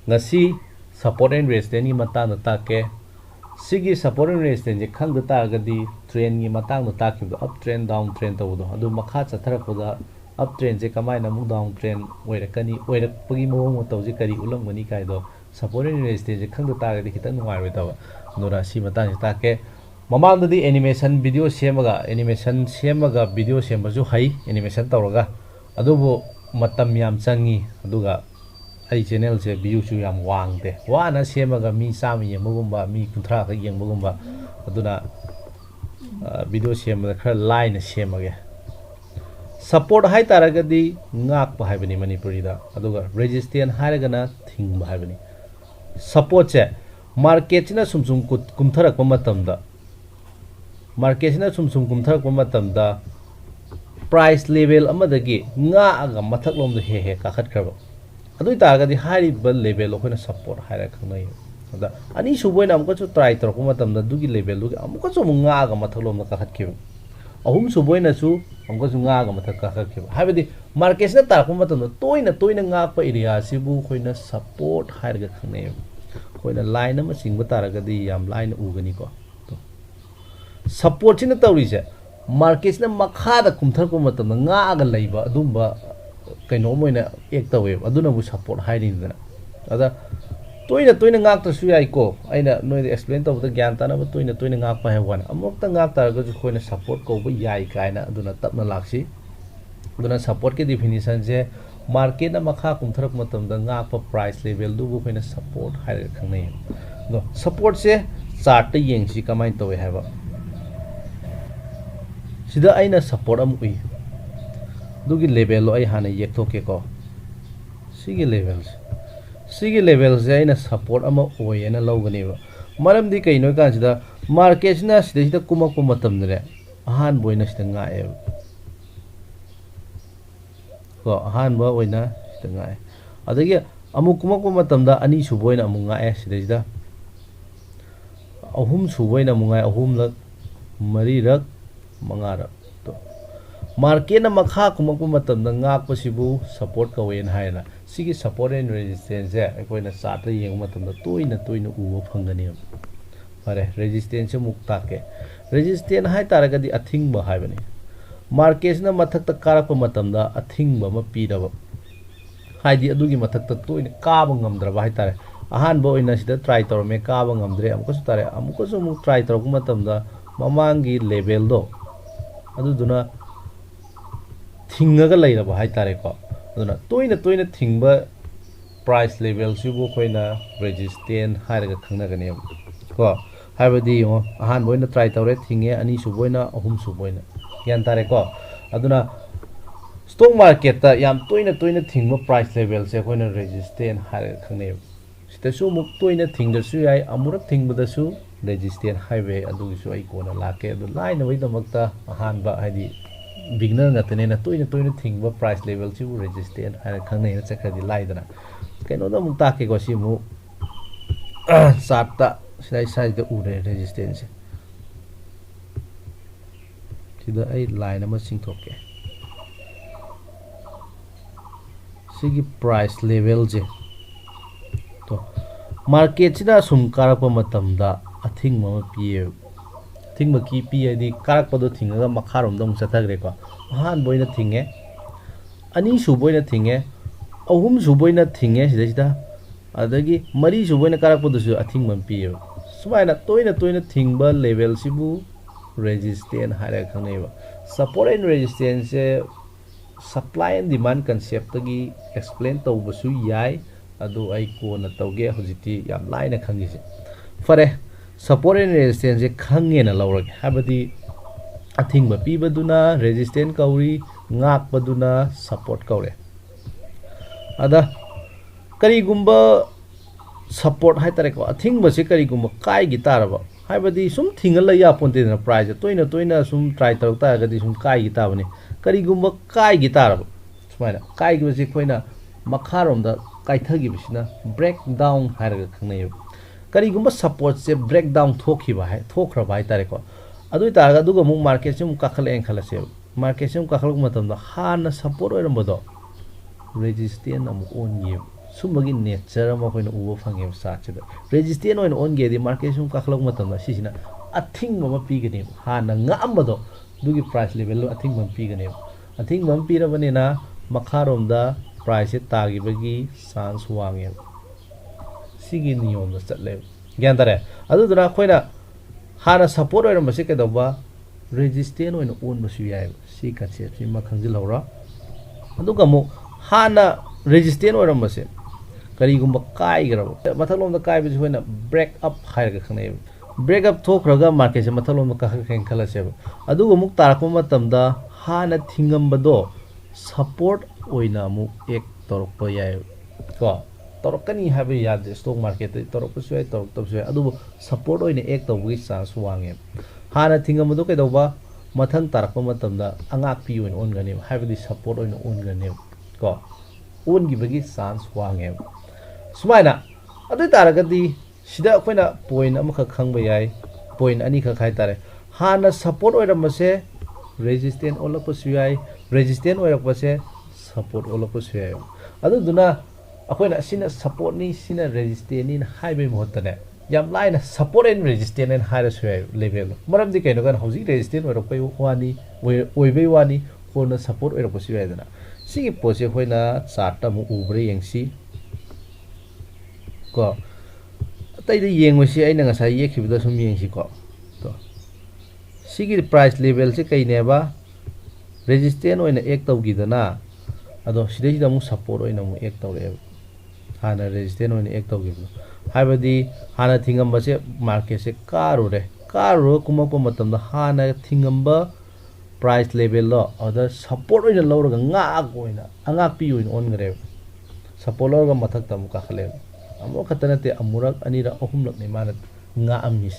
ngasi support and resistance ni matang na take sigi support and resistance je khang da targadi trend ni matang na take up trend down trend to do adu makha chatharak da up trend je kamai na mu down trend oirakani oirakpagi mawong to je kari ulam gani kai do support and resistance je khang da targadi kitang nuai roi tawa nora si matang je take mamang da di animation video semaga video sema ju hai animation tawraga adubu matam yam changi aduga ai channel se view chu yam wangte wana semaga mi sami yemugumba mi kunthra ka yengmugumba aduna video semaga khara line semage support hai taragadi ngak pa haibani manipuri da aduga resistance haragana thing ba haibani support che market na sumsum kumtharak pa matamda market na sumsum kumtharak pa matamda price level amadagi nga aga mathak lom da he ka khat kharba adui taragadi high level lokhoina support haira khanai ada ani suboina amko chu try tor kuma tamda dugi level dugi amko chu nga aga mathak lom da ka khat khib ahum suboina chu amko chu nga aga mathak ka khat khib habidi market na tar kuma tamda toina nga pa area sibu khoina support haira ga khanai khoina line ama singba taragadi yam line ugani ko support china tawri je market na makha da kumthar ko matam nga aga leiba adumba kaino moina ek tawe aduna bu support hiding dana ada toina ngak ta su yai ko aina noi explain taw ta gyan ta na ba toina ngak pa hewan amok ta ngak ta ga ju khoina support ko bu yai kaina aduna tapna laksi aduna support ke definition je market na makha kumthar ko matam da ngak pa price level du bu khoina support hai khangnai no support se chart ta yeng si kamai tawe haba sida aina support am ui dugi level lo ai hana yek thoke ko sigi level je aina support ama oi ena logani ba maram di kaino kan sida market na sida kuma matam ne ahan boina sida nga e ko ahan ba oina sida nga e adagi amu kuma matam da ani su boina amu nga e sida ahum su boina mu nga ahum lak mari rak mangara to market na makha kuma matam da ngak pasibu support ka wen haina sigi support and resistance e koina chart yeng matam da toina uwa phangani pare resistance mukta ke resistance hai taragadi athing ba haibani market na mathak ta karak pa matam da athing ba ma pi da ba haidi adugi mathak ta toina ka ba ngamdra ba hai tare ahan bo ina sida try tor me ka ba ngamdre amko su tare amko su mu try tor ku matam da mamangi level do aduduna thingaga leiraba hai tare ko aduna toina thingba price level sibu khoina resistance hairaga khangna gani ko habadi yo ahan boina try tawre thinge ani su boina ahum su boina yan tare ko aduna stock market ta yam toina thingba price level se khoina resistance hairaga khangne sita su muk toina thingda su yai amurak thingba da su resistance highway adu su ai kona lake adu line wai damakta ahan ba hadi beginner ngatene na toina thingba price level si resistance haira khangne na chakhadi laidana kaino da muk take ko si mu sarta sai da ure resistance sida ai line ama singthoke sigi price level je to market sida sum karakpa matamda athing ma piye thing ma ki piye di karakpa do thinga makharom dong chathagre ko han boina thinge ani su boina thinge ahum su boina thinge sida adagi mari su boina karakpa do su athing ma piye sumaina toina thingba level sibu resistance hare khaneba support and resistance supply and demand concept tagi explain tawbasu yai adu ai ko na tawge hojiti yam laina khangise fare support and resistance khange na lawrage habadi athing ba pibaduna resistance kauri ngak baduna support kaure ada kari gumba support hai tare ko athing ba se kari gumba kai gitar ba habadi sum thingal ya ponte na price toina sum try tar ta gadi sum kai gitar bani kari gumba kai gitar ba sumaina kai gi se koina makharom da kaithagi bisina breakdown hairaga khangnai karigumba support se breakdown thokhiba hai thokra bai tare ko adu taraga duga mu market se mu kakhal en khala se market se mu kakhal matam da hana support oiram bodo resistance am on ye सुमगी nature अमा कोइन उबो फंगे साचिदा resistant ओइन ओन गेदि market सुम काखलक मतम सिसिना अथिंग मम पीगने हाना ngambado दुगी प्राइस लेवल अथिंग मम पीगने अथिंग मम पीरबनेना मखारोमदा प्राइस तागिबगी चांस वांगे सिगी नियम द चले ग्यान तारे अदुदुना खोइना हाना सपोर्ट ओइरम बसे केदबा रेजिस्टेंट ओइन ओन बसु याय सी कन्सेप्ट सि मखंजिल हौरा अदुगा मु हाना रेजिस्टेंट ओइरम बसे करीगुम काइगरब मथलोम द काइबस होइना ब्रेक अप हाइरगा खने ब्रेक अप थोखरगा मार्केट से मथलोम द काख खें खलसे अदुगा मुक तारकम मतमदा हाना थिंगमबदो सपोर्ट ओइना मु एक तोरप याय को तोरकनी हाबे याद स्टॉक मार्केट तोरपसु याय तोरतबसु याय अदुबो सपोर्ट ओइना एक तौगी चांस वांगे हाना थिंगमबदो केदौबा मथंग तारकम मतमदा अंगापी ओइन ओनगने हाबेदि सपोर्ट ओइन ओनगने को ओनगिबगी चांस वांगे सुमाइना अदु तारगदी सिदा अखोइना पॉइंट अमख खंगबा याय पॉइंट अनी ख खाइ तारे हाना सपोर्ट ओइरमसे रेजिस्टेंट ओलपसु याय रेजिस्टेंट ओइरपसे सपोर्ट ओलपसु याय अदु दुना अखोइना सिना सपोर्ट नि सिना रेजिस्टेंट नि हाइबे महतने याम लाइना सपोर्ट एंड रेजिस्टेंट एंड हाइरसु याय लेवल मरमदि कैनो गन हौजी रेजिस्टेंट ओइरपै वानी ओइबे वानी कोना सपोर्ट ओइरपसु याय दना सिगी पोसे होइना चार्ट मु उब्रे यंगसी को तैदे येंगोसी आइना ngasa येखिबदा सुम येंगसी को तो सिगी प्राइस लेवल से कैनेबा रेजिस्टेंट ओइना एक तौगिदना अदो सिदैदा मु सपोर्ट ओइना मु एक तौरे हाना रेजिस्टेंट ओइना एक तौगिबो हाइबदी हाना थिंगमबसे मार्केट से कारो कुमको मतमदा हाना थिंगमबा price level low other support ओइना लौरगा ngaak ओइना अंगापी ओइन ओनगरे सपोर्ट लौरगा मथक तमु काखले अमो खतनते अमुरक अनिरा अहुमलक नि मानत ngaamiस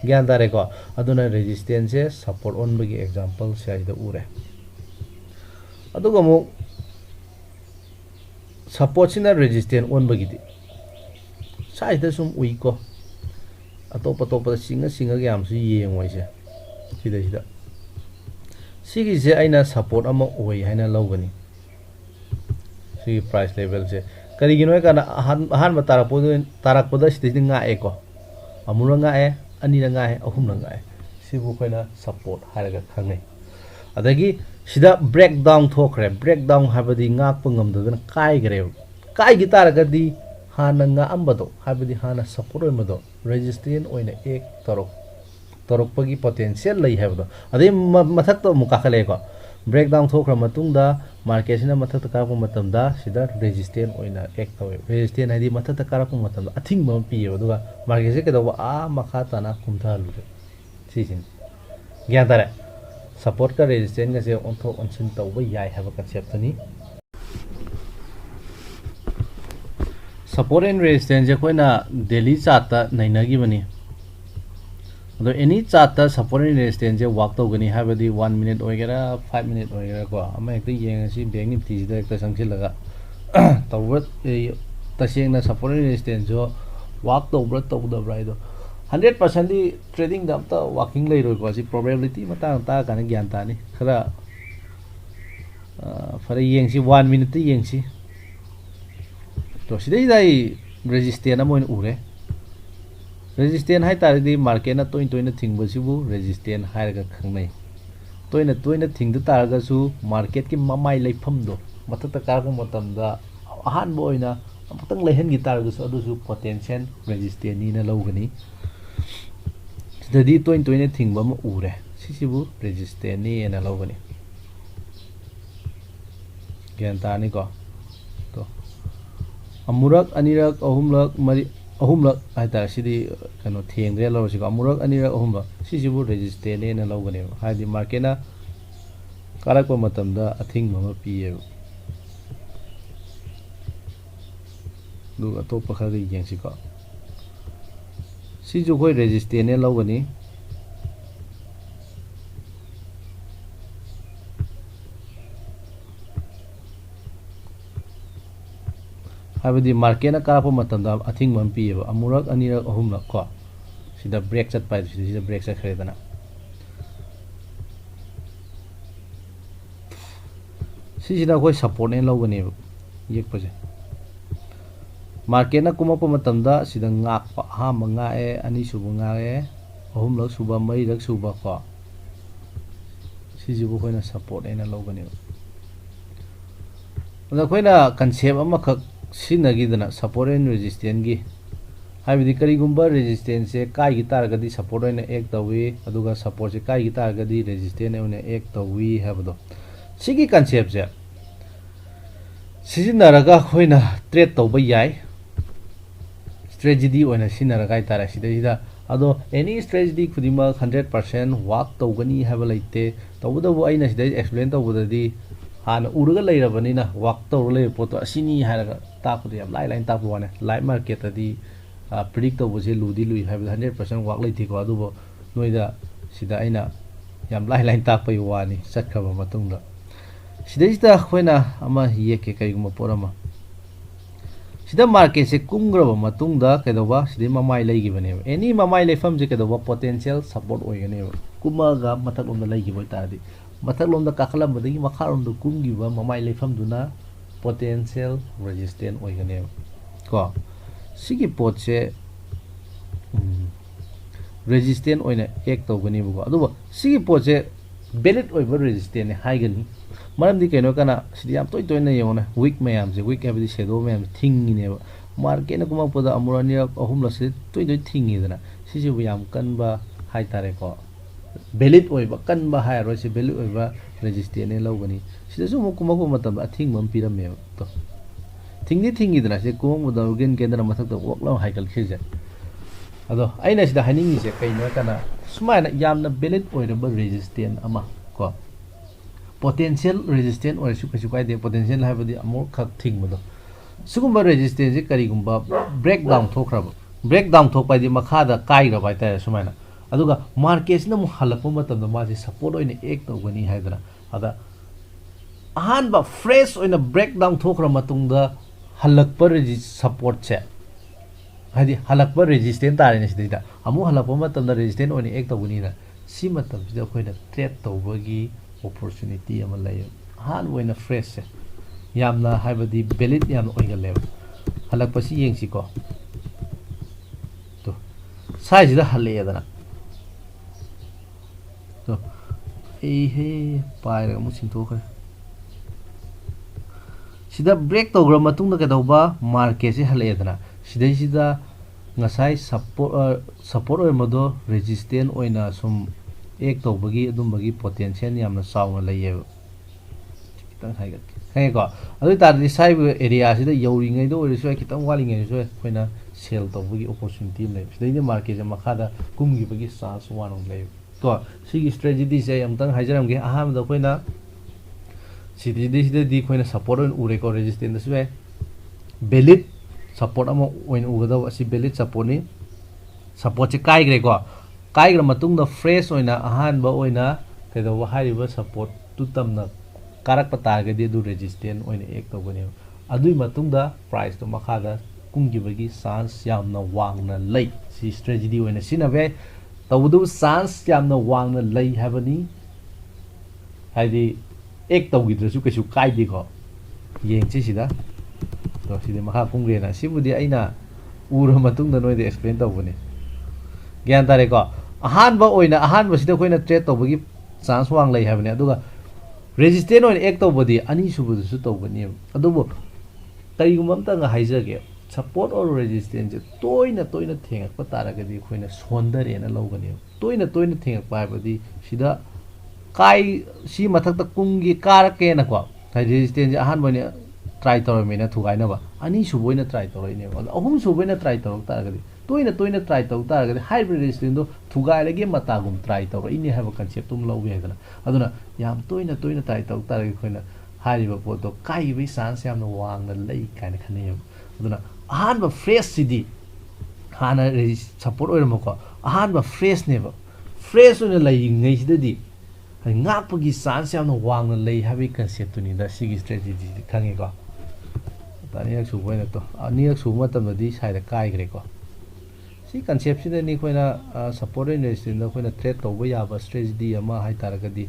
ज्ञान दारे को अदुना रेजिस्टेंस से सपोर्ट ओनबगी एग्जांपल साइड उरे अदुगा मु सपोर्ट सिना रेजिस्टेंट ओनबगी दि साइड सुम उइ को अतोप सिंगा यामसु येंगोइसे सिदा सिगिसे आइना सपोर्ट अमा ओइ हाइना लौगनी सिगी प्राइस लेवल से करिगिनो काना अहान तारकपद सिदि ngaए को अमुरा ngaए अनिरा ngaए अहुम ngaए सिबु खोइना सपोर्ट हारगा खंगै अदगी सिदा ब्रेक डाउन थोखरे ब्रेक डाउन हाबदी ngaक पंगमदगन काइगरे काइगि तारगदी हाना ngaambado हाबदी हाना सपोर्ट ओइमदो रेजिस्टेंट ओइना एक तोरकपगी पोटेंशियल लई हैबदो अदे मथक तो मुकाखले को ब्रेक डाउन थोखरा मतुंगदा मार्केट सिना मथक कारप मतमदा सिदा रेजिस्टेंट ओइना एक तवे रेजिस्टेंट हाइदी मथक कारप मतमदा अथिंग मम पिए दुगा मार्केट से केदो आ मखा तना कुमथा लुरे सिसिन ज्ञान तारे सपोर्ट का रेजिस्टेंट का से ओंथो ओनसिन तौबा याय हैबा कंसेप्ट नि सपोर्ट एंड रेजिस्टेंस जे कोइना डेली चार्ट नैनागी बनी अदो any chart support and resistance जे वर्क तौगनी हाबदी 1 मिनिट ओइगेरा 5 मिनिट ओइगेरा को अमा एकते येंगसी बैंक निफ्टी सिदा एकता संगसिलगा तौबत तसेंगना सपोर्ट एंड रेजिस्टेंस जो वर्क तौब्रा तौदब्रा इदो 100% दी ट्रेडिंग दा अमता वर्किंग लेरोय को सि प्रोबेबिलिटी मतांग ता काने ज्ञान तानी खरा फरे येंगसी 1 मिनिट ते येंगसी तो सिदैदाई रेजिस्टेंस अमोइन उरे रेजिस्टेंस हाइ तारदी मार्केट ना तोइन थिंगबसिबु रेजिस्टेंस हाइरगा खंगनै तोइन थिंग तारगसु मार्केट की ममाइ लेफमदो मथक कारगो मतमदा अहान बोइना अमतंग लेहनगी तारगसु अदुसु पोटेंशियल रेजिस्टेंस नि ना लौगनी सिददी तोइन थिंगबम उरे सिसिबु रेजिस्टेंस नि ना लौगनी ज्ञान तानी को तो अमुरक अनिरक अहुमलक मरि अहुमलक हाइता सिदी कनो थेंगरे लौसिको अमुरक अनिरक अहुमलक सिसिबु रेजिस्टेंस ने लौगने हाइदि मार्केट ना कारक मतमदा अथिंग मम पिए दु अतोप खरि येंसिको सिजु कोइ रेजिस्टेंस ने लौगनी हाबदी मार्केट ना कारप मतमदा अथिंग मम पिएबो अमुरक अनिरक अहुमलक को सिदा ब्रेक चट पाइ सिदा ब्रेक चखरेदना सिसिदा कोइ सपोर्ट ने लौगने येक पजे मार्केटना कुमप मतमदा सिदा ngakpa ahamba ngae ani suba ngae ahumlak suba mairak suba ko sijibu khoina support ena logani ada khoina concept ama khak sinagidana support and resistance gi हाइबदी करीगुंबा रेजिस्टेंस से काय की तारगदी सपोर्ट ओइना एक तवी अदुगा सपोर्ट से काय की तारगदी रेजिस्टेंस ओइना एक तवी हैबदो सिगी कांसेप्ट से सिजिनरगा खोइना ट्रेड तौबा याय स्ट्रेटजी ओइना सिनरगा तारा सिदा अदो एनी स्ट्रेटजी खुदिमा 100% वर्क तौगनी हैबा लाइते तौबदबो आइना सिदा एक्सप्लेन तौबददी हाना उरगा लैरबनिना वर्क तौर लै पोतो असिनी हारगा तापुदि याम लाइन तापु वाने लाइव मार्केट तदी predict तौबसे लुदी लुई हाइबदा 100% वर्क लैथिको अदुबो नोइदा सिदा आइना याम लाइन तापै वानी चटखबा मतुंगदा सिदैसिदा खोइना अमा येके करिगुमा पोरामा सिदा मार्केट से कुंग्रबा मतुंगदा केदोबा सिदे ममाइ लैगिबने एनी ममाइ लेफम जे केदोबा पोटेंशियल सपोर्ट ओइगने कुमागा मथकलोमदा लैगिबो तारदि मथकलोमदा काखलमबदगी मखारोमदा कुंगिबा ममाइ लेफम दुना पोटेंशियल रेजिस्टेंस ओइगने को सिगी पोट से रेजिस्टेंस ओइना एक तौगनी बुको अदुबो सिगी पोट से वैलिड ओइबा रेजिस्टेंस हाइगनी मरमदी केनो काना सिदी याम तोय तोयना येवना वीक मयाम से वीक हैबदी शेडो मयाम थिंगिने मार्केट ना कुमा पदा अमुरानी अहुम लसे तोय तोय थिंगिदना सिजिबु याम कनबा हाइ तारे को वैलिड ओइबा कनबा हाइ रोसे वैलिड ओइबा रेजिस्टेंस ने लौगनी सिदसु मु कुमा को मतम अथिंग मम पिरमे तो थिंगी थिंगिदना से कुम मुदा उगेन केंद्र मथक तो वकलाव हाइकल खिजे अदो आइना सिदा हाइनिंग से कइनो काना सुमाइना यामना वैलिड ओइरबा रेजिस्टेंस अमा को पोटेंशियल रेजिस्टेंस ओइसु कछु काइदे पोटेंशियल हाइबदी अमोर खक थिंगबदो सुगुम्बा रेजिस्टेंस से करिगुम्बा ब्रेक डाउन थोखराबो ब्रेक डाउन थोकपाइदि मखादा काइरा बाइता सुमाइना अदुगा मार्केट्सना मु हलपो मतमदा मासे सपोर्ट ओइना एक तौगनी हाइदना अदा अहानबा फ्रेश ओइना ब्रेक डाउन थोखरा मतुंगदा हलकपा सपोर्ट से हाइदि हलकपा रेजिस्टेंस तारेने सिदा अमु हलपो मतमदा रेजिस्टेंस ओइना एक तौगनीना सि मतमसिदा खोइना trade तौबगी opportunity ama lay han oina fresh se yamna haibadi valid yam oigale halak pasi yengsi ko to size da halle yadana to he paira mu singtho khare sida break togra matung da kadauba market se halle yadana sida ngasai support oi modo resistance oina sum एक तौबगी अदुमबगी potential यामना साउना लैये खितंग हाइगत खैको अदु तारदि साइब area सिदा यौरिङै दो ओरिसो खितंग वालिङै सो खोइना cell तौबगी opportunity लै सिदैनि market जे मखादा कुमगिबगी chance वानों लै तो सिगी strategy से अमतंग हाइजरमगे अहामदा खोइना सिदी खोइना सपोर्ट ओन उरेको रेजिस्टेंस सो वैलिड सपोर्ट अमा ओइन उगदा असि वैलिड सपोर्ट नि सपोर्ट से काइग्रेको काइग्रा मतुंगदा फ्रेश ओइना अहानबा ओइना केदोबा हारिबा सपोर्ट तु तमना कारक पतागदि दु रेजिस्टेंस ओइना एक तौगने अदुइ मतुंगदा प्राइस तो मखादा कुंगिबगी चांस यामना वांगना लै सि स्ट्रेटजी ओइना सिनाबे तौदु चांस यामना वांगना लै हैबनी हाइदि एक तौगिद्रसु केसु काइदिको येंगछि सिदा तो सिदे मखा कुंग्रेना सिबुदि आइना उर मतुंगदा नोइदे एक्सप्लेन तौबने ज्ञान तारेको अहानबा ओइना अहानबा सिदा खोइना ट्रेड तौबगी चांस वांग लै हैबने अदुगा रेजिस्टेंस ओइना एक तौबदी अनि सुबुदसु तौबनी अदुबो करिगुम अमतंग हाइजगे सपोर्ट और रेजिस्टेंस तोइना थेंगकपा तारगदी खोइना सोंदरेना लौगनी तोइना थेंगकपा हैबदी सिदा काय सि मथकता कुंगी कारकेना को रेजिस्टेंस अहानबने ट्राई तौरमेना थुगाइनबा अनि सुबोइना ट्राई तौरइने अहुम सुबोइना ट्राई तौरक तारगदी तोइना ट्राई तौ तारगदी हाइब्रिड रेजिस्टेंस दो थुगाइलगे मतागुम ट्राई तौर इने हैबा कांसेप्ट तुम लौबे हैदना अदुना याम तोइना ट्राई तौ तारगदी खोइना हारिबा पोतो काइबे चांस यामना वांगना लै काइना खने अदुना अहानबा फ्रेश सिदी हाना सपोर्ट ओइरमको अहानबा फ्रेश नेबा फ्रेश ओइना लैङै सिददी ngakpagi chance yamna wangna lei habi concept tuni da sigi strategy khangi ko tani yak su boina to ani yak su matam di sai da kai gre ko si concept si da ni koina support and resistance da koina trade to ya ba strategy ama hai taragadi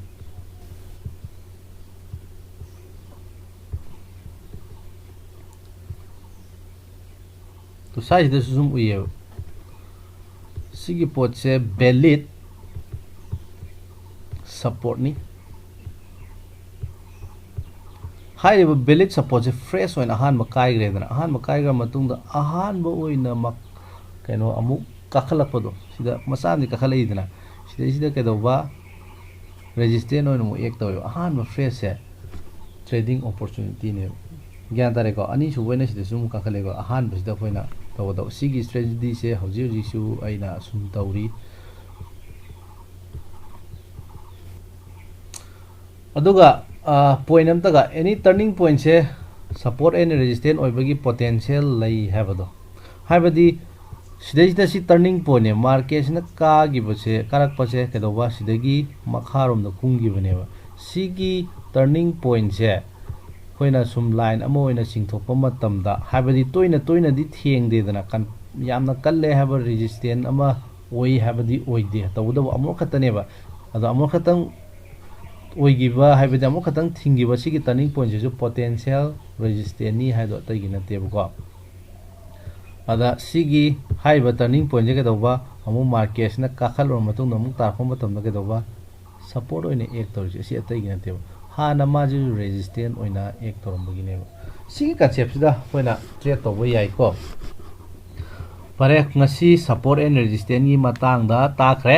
तो साइसिदसु सुम उइए सिगी पोटसे valid support ni हाइरिबा valid support से fresh ओइना अहानबा काइग्रेदना अहानबा काइग्रा मतुंगदा अहानबा ओइना मक canoe अमुक काखलपदो सिदा मसानि काखलइदना सिदा केदोबा resistant ओइना मु एक तोयो अहानबा fresh से trading opportunity ने ज्ञान तारेको अनि सुबैना सिदा सुम काखलेको अहानबा सिदा खोइना तवदो सिगी स्ट्रेटजी से हौजी हौजिसु आइना सुम तौरी अदुगा पॉइंट अमतगा एनी टर्निंग पॉइंट से सपोर्ट एंड रेजिस्टेंट ओइबगी पोटेंशियल लई हैबदो हाइबदी सिदैसिदा सि टर्निंग पॉइंट ने मार्केट सिना कागिबसे कारकपसे केदोबा सिदगी मखारोम द कुंगिबनेबा सिगी टर्निंग पॉइंट से खोइना सुम लाइन अमो ओइना सिंगथोकपा मतमदा हाइबदी तोइना दी थेंगदेदना कन यामना कल्ले हैबा रेजिस्टेंट अमा ओइ हैबदी ओइदे तवदो अमो खतनेबा अदो अमो खतंग ओइगिबा हाइबदी अमो खतंग थिंगिबा सिगी टर्निंग पॉइंट से जो पोटेंशियल रेजिस्टेंट नि हाइदो तैगी नतेबको अदा सिगी हाइबा टर्निंग पॉइंट जे केदोबा अमो मार्केट सिना काखलरो मतुंग अमो तारखो मतमदा केदोबा सपोर्ट ओइने एक तौरजे सि अतैगी नतेबो हाना माजु रेजिस्टेंट ओइना एक तौरमबगिनेबो सिगी कन्सेप्ट सिदा होइना ट्रेड तौबो याइको परे ngasi support and resistance gi matang da takre